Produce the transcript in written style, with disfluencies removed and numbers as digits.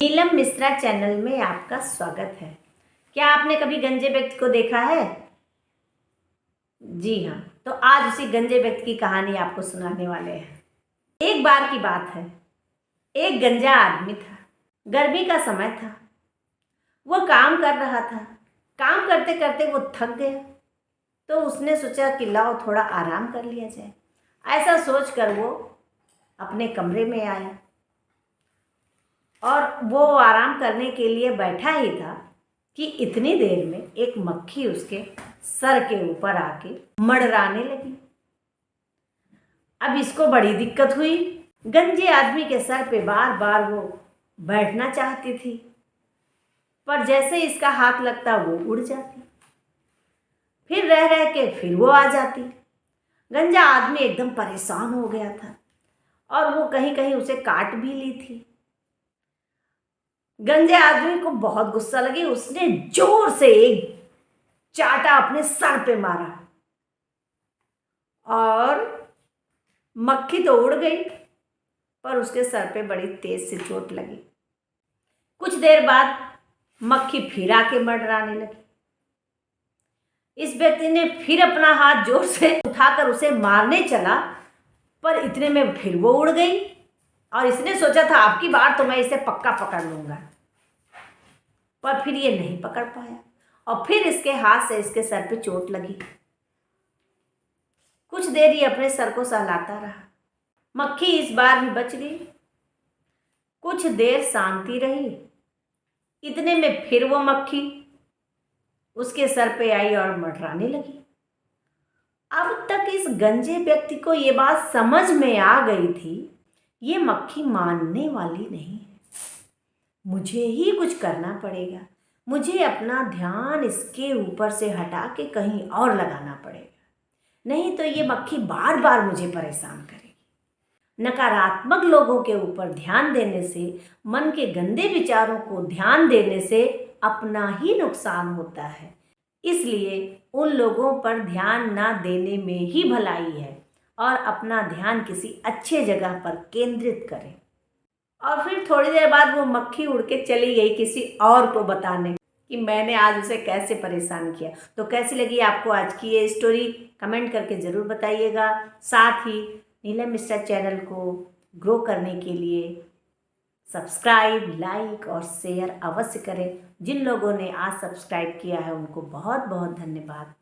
Neelam Mishra channel में आपका स्वागत है। क्या आपने कभी गंजे व्यक्ति को देखा है? जी हाँ, तो आज उसी गंजे व्यक्ति की कहानी आपको सुनाने वाले हैं। एक बार की बात है, एक गंजा आदमी था। गर्मी का समय था। वो काम कर रहा था। काम करते करते वो थक गया, तो उसने सोचा कि लाओ थोड़ा आराम कर लिया जाए। ऐसा सोचकर वो अपने कमरे में आया और वो आराम करने के लिए बैठा ही था कि इतनी देर में एक मक्खी उसके सर के ऊपर आके मंडराने लगी। अब इसको बड़ी दिक्कत हुई। गंजे आदमी के सर पे बार बार वो बैठना चाहती थी, पर जैसे इसका हाथ लगता वो उड़ जाती, फिर रह रह के फिर वो आ जाती। गंजा आदमी एकदम परेशान हो गया था और वो कहीं कहीं उसे काट भी ली थी। गंजे आदमी को बहुत गुस्सा लगी। उसने जोर से एक चाटा अपने सर पे मारा और मक्खी तो उड़ गई, पर उसके सर पे बड़ी तेज से चोट लगी। कुछ देर बाद मक्खी फिर आके मंडराने लगी। इस व्यक्ति ने फिर अपना हाथ जोर से उठाकर उसे मारने चला, पर इतने में फिर वो उड़ गई और इसने सोचा था अब की बार तो मैं इसे पक्का पकड़ लूंगा, पर फिर ये नहीं पकड़ पाया और फिर इसके हाथ से इसके सर पे चोट लगी। कुछ देर ये अपने सर को सहलाता रहा। मक्खी इस बार भी बच गई। कुछ देर शांति रही। इतने में फिर वो मक्खी उसके सर पे आई और मंडराने लगी। अब तक इस गंजे व्यक्ति को ये बात समझ में आ गई थी, ये मक्खी मानने वाली नहीं है। मुझे ही कुछ करना पड़ेगा। मुझे अपना ध्यान इसके ऊपर से हटा के कहीं और लगाना पड़ेगा, नहीं तो ये मक्खी बार बार मुझे परेशान करेगी। नकारात्मक लोगों के ऊपर ध्यान देने से, मन के गंदे विचारों को ध्यान देने से अपना ही नुकसान होता है। इसलिए उन लोगों पर ध्यान ना देने में ही भलाई है और अपना ध्यान किसी अच्छे जगह पर केंद्रित करें। और फिर थोड़ी देर बाद वो मक्खी उड़ के चली गई किसी और को बताने कि मैंने आज उसे कैसे परेशान किया। तो कैसी लगी आपको आज की ये स्टोरी, कमेंट करके ज़रूर बताइएगा। साथ ही नीलम मिश्रा चैनल को ग्रो करने के लिए सब्सक्राइब, लाइक और शेयर अवश्य करें। जिन लोगों ने आज सब्सक्राइब किया है उनको बहुत बहुत धन्यवाद।